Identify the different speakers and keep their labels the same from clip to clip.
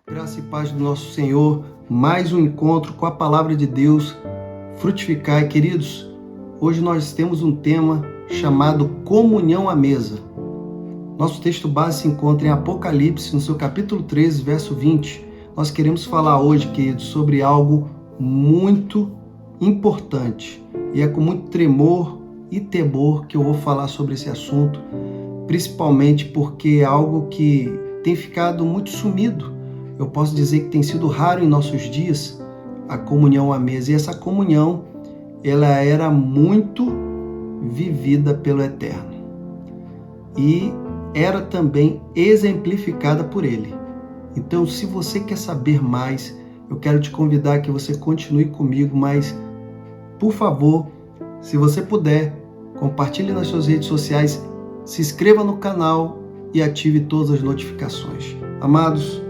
Speaker 1: Graça e paz do nosso Senhor, mais um encontro com a Palavra de Deus, frutificar. Queridos, hoje nós temos um tema chamado Comunhão à Mesa. Nosso texto base se encontra em Apocalipse, no seu capítulo 13, verso 20. Nós queremos falar hoje, queridos, sobre algo muito importante. E é com muito tremor e temor que eu vou falar sobre esse assunto, principalmente porque é algo que tem ficado muito sumido. Eu posso dizer que tem sido raro em nossos dias a comunhão à mesa. E essa comunhão, ela era muito vivida pelo Eterno. E era também exemplificada por Ele. Então, se você quer saber mais, eu quero te convidar que você continue comigo, mas, por favor, se você puder, compartilhe nas suas redes sociais, se inscreva no canal e ative todas as notificações. Amados,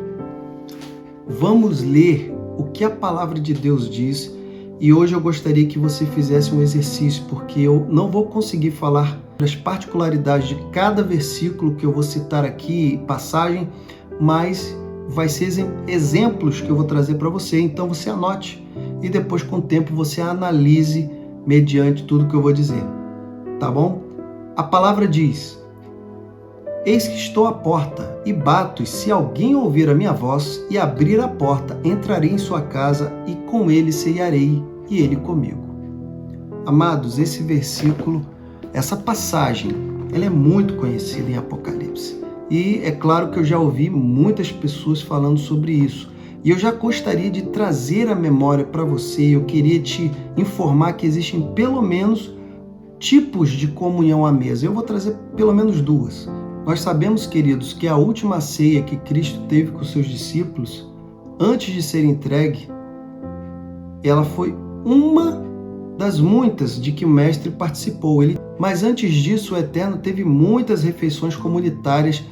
Speaker 1: vamos ler o que a palavra de Deus diz e hoje eu gostaria que você fizesse um exercício, porque eu não vou conseguir falar das particularidades de cada versículo que eu vou citar aqui, passagem, mas vai ser exemplos que eu vou trazer para você, então você anote e depois com o tempo você analise mediante tudo que eu vou dizer, tá bom? A palavra diz: eis que estou à porta e bato, e se alguém ouvir a minha voz e abrir a porta, entrarei em sua casa e com ele ceiarei e ele comigo. Amados, esse versículo, essa passagem, ela é muito conhecida em Apocalipse. E é claro que eu já ouvi muitas pessoas falando sobre isso. E eu já gostaria de trazer a memória para você, eu queria te informar que existem pelo menos tipos de comunhão à mesa. Eu vou trazer pelo menos duas. Nós sabemos, queridos, que a última ceia que Cristo teve com seus discípulos, antes de ser entregue, ela foi uma das muitas de que o Mestre participou. Mas antes disso, o Eterno teve muitas refeições comunitárias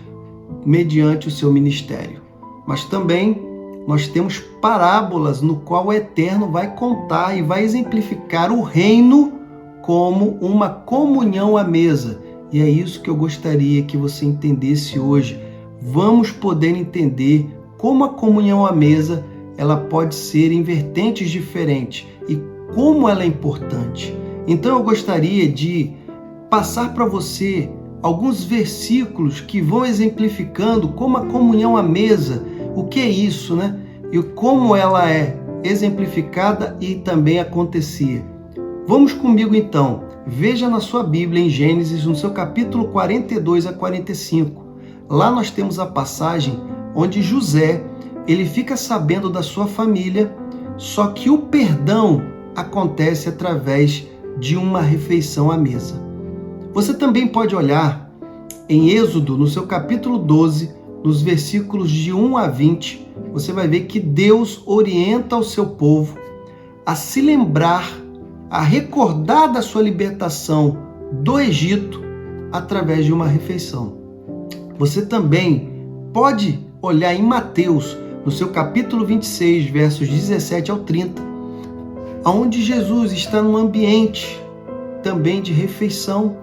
Speaker 1: mediante o seu ministério. Mas também nós temos parábolas no qual o Eterno vai contar e vai exemplificar o reino como uma comunhão à mesa. E é isso que eu gostaria que você entendesse hoje. Vamos poder entender como a comunhão à mesa ela pode ser em vertentes diferentes e como ela é importante. Então eu gostaria de passar para você alguns versículos que vão exemplificando como a comunhão à mesa, o que é isso, né? E como ela é exemplificada e também acontecia. Vamos comigo então. Veja na sua Bíblia, em Gênesis, no seu capítulo 42 a 45. Lá nós temos a passagem onde José, ele fica sabendo da sua família, só que o perdão acontece através de uma refeição à mesa. Você também pode olhar em Êxodo, no seu capítulo 12, nos versículos de 1 a 20, você vai ver que Deus orienta o seu povo a se lembrar, a recordar da sua libertação do Egito através de uma refeição. Você também pode olhar em Mateus, no seu capítulo 26, versos 17 ao 30, onde Jesus está num ambiente também de refeição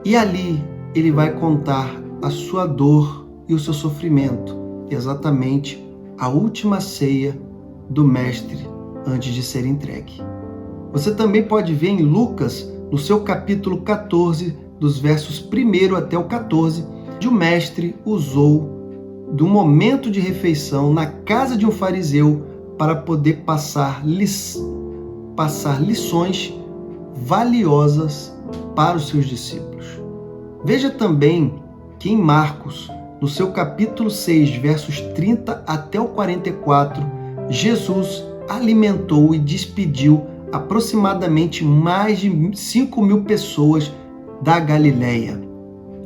Speaker 1: e ali ele vai contar a sua dor e o seu sofrimento, exatamente a última ceia do Mestre antes de ser entregue. Você também pode ver em Lucas, no seu capítulo 14, dos versos 1 até o 14, onde o Mestre usou do momento de refeição na casa de um fariseu para poder passar lições valiosas para os seus discípulos. Veja também que em Marcos, no seu capítulo 6, versos 30 até o 44, Jesus alimentou e despediu aproximadamente mais de 5.000 pessoas da Galileia.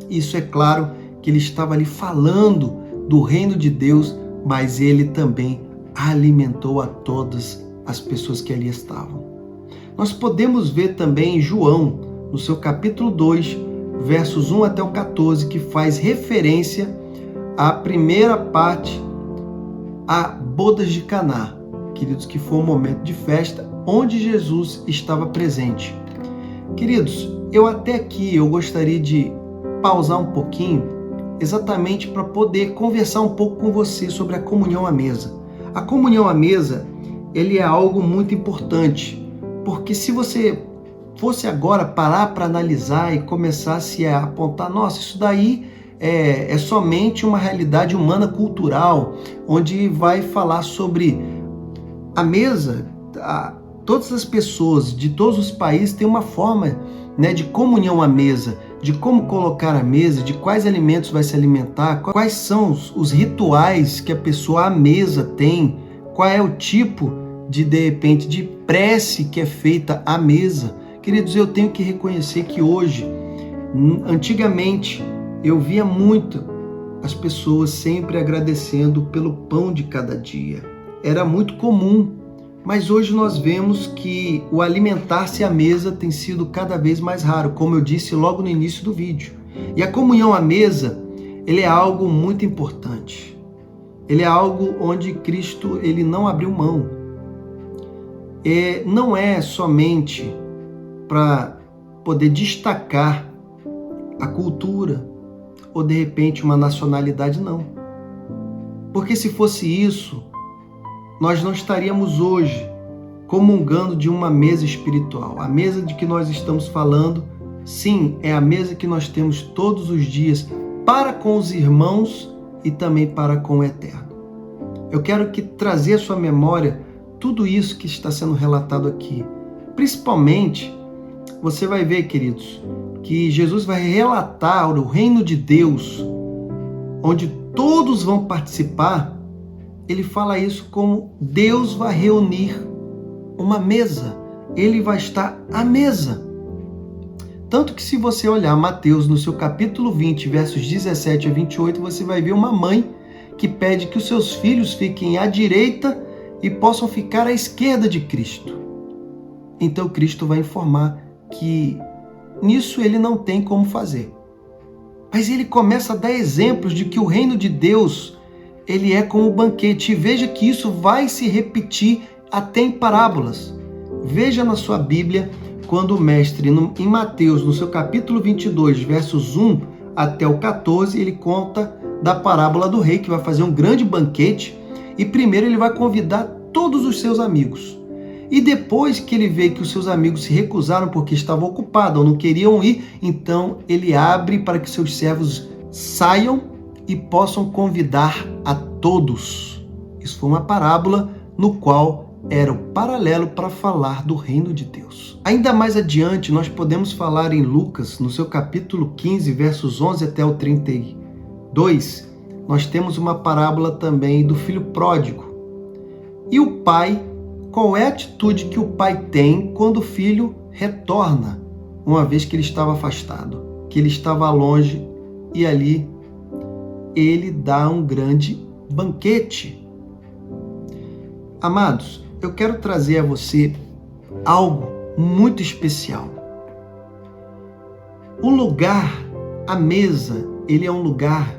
Speaker 1: Isso é claro que ele estava ali falando do reino de Deus, mas ele também alimentou a todas as pessoas que ali estavam. Nós podemos ver também em João, no seu capítulo 2, versos 1 até o 14, que faz referência à primeira parte, a bodas de Caná, queridos, que foi um momento de festa onde Jesus estava presente. Queridos, eu até aqui eu gostaria de pausar um pouquinho exatamente para poder conversar um pouco com você sobre a comunhão à mesa. A comunhão à mesa, ele é algo muito importante, porque se você fosse agora parar para analisar e começasse a apontar, nossa, isso daí é somente uma realidade humana cultural, onde vai falar sobre a mesa. Todas as pessoas de todos os países têm uma forma, né, de comunhão à mesa, de como colocar a mesa, de quais alimentos vai se alimentar, quais são os rituais que a pessoa à mesa tem, qual é o tipo de repente, de prece que é feita à mesa. Queridos, eu tenho que reconhecer que hoje, antigamente, eu via muito as pessoas sempre agradecendo pelo pão de cada dia. Era muito comum, mas hoje nós vemos que o alimentar-se à mesa tem sido cada vez mais raro, como eu disse logo no início do vídeo. E a comunhão à mesa, ele é algo muito importante. Ele é algo onde Cristo ele não abriu mão. Não é somente para poder destacar a cultura ou de repente uma nacionalidade, não. Porque se fosse isso, nós não estaríamos hoje comungando de uma mesa espiritual. A mesa de que nós estamos falando, sim, é a mesa que nós temos todos os dias para com os irmãos e também para com o Eterno. Eu quero trazer à sua memória tudo isso que está sendo relatado aqui. Principalmente, você vai ver, queridos, que Jesus vai relatar o reino de Deus, onde todos vão participar. Ele fala isso como Deus vai reunir uma mesa. Ele vai estar à mesa. Tanto que se você olhar Mateus no seu capítulo 20, versos 17 a 28, você vai ver uma mãe que pede que os seus filhos fiquem à direita e possam ficar à esquerda de Cristo. Então Cristo vai informar que nisso ele não tem como fazer. Mas ele começa a dar exemplos de que o reino de Deus, ele é como um banquete. E veja que isso vai se repetir até em parábolas. Veja na sua Bíblia, quando o mestre, em Mateus, no seu capítulo 22, versos 1 até o 14, ele conta da parábola do rei, que vai fazer um grande banquete. E primeiro ele vai convidar todos os seus amigos. E depois que ele vê que os seus amigos se recusaram porque estavam ocupados ou não queriam ir, então ele abre para que seus servos saiam e possam convidar a todos. Isso foi uma parábola no qual era o paralelo para falar do reino de Deus. Ainda mais adiante, nós podemos falar em Lucas, no seu capítulo 15, versos 11 até o 32, nós temos uma parábola também do filho pródigo. E o pai, qual é a atitude que o pai tem quando o filho retorna, uma vez que ele estava afastado, que ele estava longe, e ali ele dá um grande banquete. Amados, eu quero trazer a você algo muito especial. O lugar, a mesa, ele é um lugar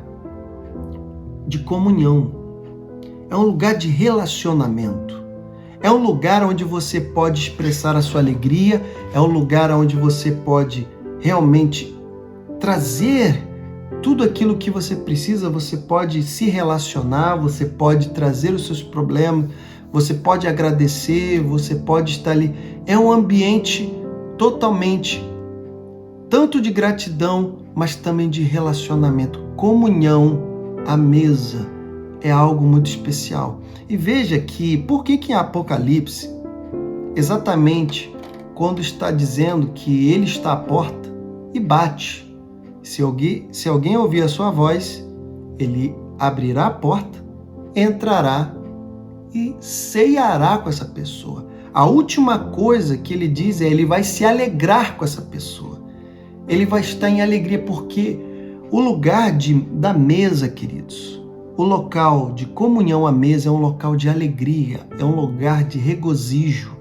Speaker 1: de comunhão, é um lugar de relacionamento, é um lugar onde você pode expressar a sua alegria, é um lugar onde você pode realmente trazer tudo aquilo que você precisa, você pode se relacionar, você pode trazer os seus problemas, você pode agradecer, você pode estar ali. É um ambiente totalmente, tanto de gratidão, mas também de relacionamento, comunhão. A mesa é algo muito especial. E veja que, por que em Apocalipse, exatamente quando está dizendo que ele está à porta e bate, se alguém ouvir a sua voz, ele abrirá a porta, entrará e ceiará com essa pessoa. A última coisa que ele diz é ele vai se alegrar com essa pessoa. Ele vai estar em alegria porque o lugar da mesa, queridos, o local de comunhão à mesa é um local de alegria, é um lugar de regozijo.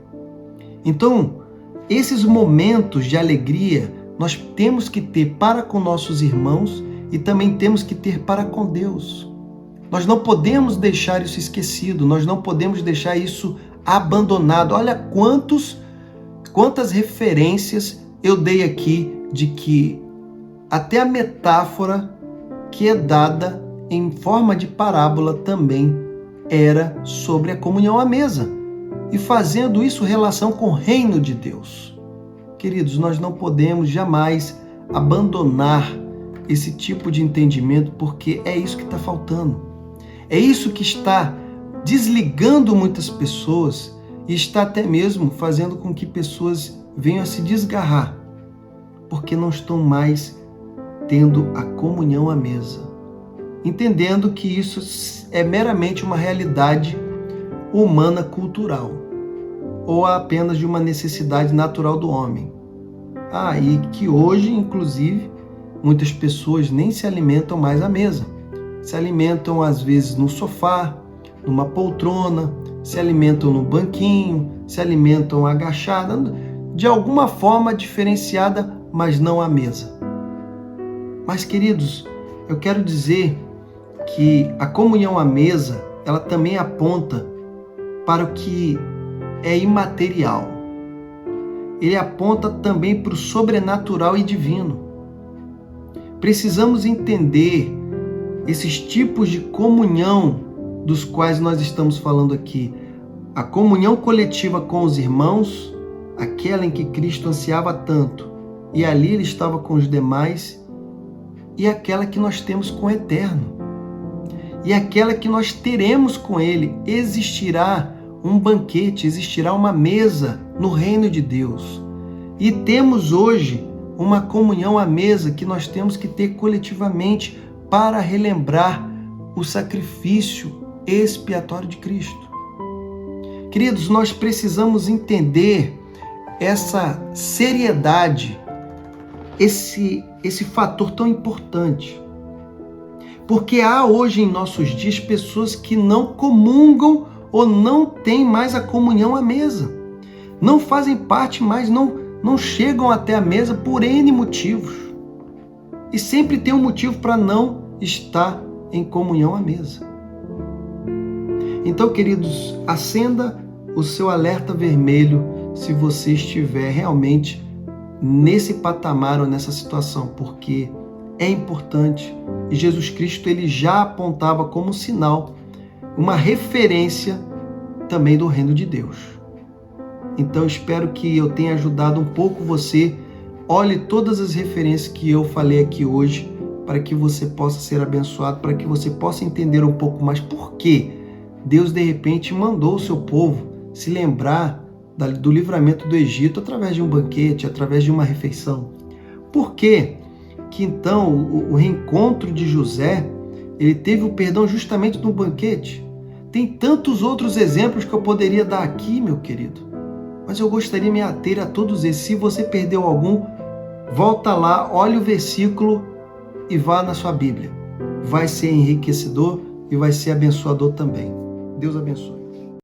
Speaker 1: Então, esses momentos de alegria nós temos que ter para com nossos irmãos e também temos que ter para com Deus. Nós não podemos deixar isso esquecido, nós não podemos deixar isso abandonado. Olha quantas referências eu dei aqui de que até a metáfora que é dada em forma de parábola também era sobre a comunhão à mesa, e fazendo isso relação com o reino de Deus. Queridos, nós não podemos jamais abandonar esse tipo de entendimento, porque é isso que está faltando. É isso que está desligando muitas pessoas e está até mesmo fazendo com que pessoas venham a se desgarrar, porque não estão mais tendo a comunhão à mesa, entendendo que isso é meramente uma realidade humana cultural, ou apenas de uma necessidade natural do homem. E que hoje, inclusive, muitas pessoas nem se alimentam mais à mesa. Se alimentam, às vezes, no sofá, numa poltrona, se alimentam no banquinho, se alimentam agachada, de alguma forma diferenciada, mas não à mesa. Mas, queridos, eu quero dizer que a comunhão à mesa, ela também aponta para o que é imaterial. Ele aponta também para o sobrenatural e divino. Precisamos entender esses tipos de comunhão dos quais nós estamos falando aqui. A comunhão coletiva com os irmãos, aquela em que Cristo ansiava tanto, e ali ele estava com os demais, e aquela que nós temos com o Eterno, e aquela que nós teremos com Ele. Existirá um banquete, existirá uma mesa no reino de Deus. E temos hoje uma comunhão à mesa que nós temos que ter coletivamente para relembrar o sacrifício expiatório de Cristo. Queridos, nós precisamos entender essa seriedade, esse fator tão importante. Porque há hoje em nossos dias pessoas que não comungam ou não têm mais a comunhão à mesa. Não fazem parte mais, não chegam até a mesa por N motivos. E sempre tem um motivo para não estar em comunhão à mesa. Então, queridos, acenda o seu alerta vermelho se você estiver realmente nesse patamar ou nessa situação, porque é importante. E Jesus Cristo, ele já apontava como sinal uma referência também do reino de Deus. Então, espero que eu tenha ajudado um pouco você. Olhe todas as referências que eu falei aqui hoje, para que você possa ser abençoado, para que você possa entender um pouco mais por que Deus, de repente, mandou o seu povo se lembrar do livramento do Egito através de um banquete, através de uma refeição. Por quê? Que então o reencontro de José, ele teve o perdão justamente no banquete. Tem tantos outros exemplos que eu poderia dar aqui, meu querido, mas eu gostaria de me ater a todos esses. Se você perdeu algum, volta lá, olha o versículo e vá na sua Bíblia. Vai ser enriquecedor e vai ser abençoador também. Deus abençoe.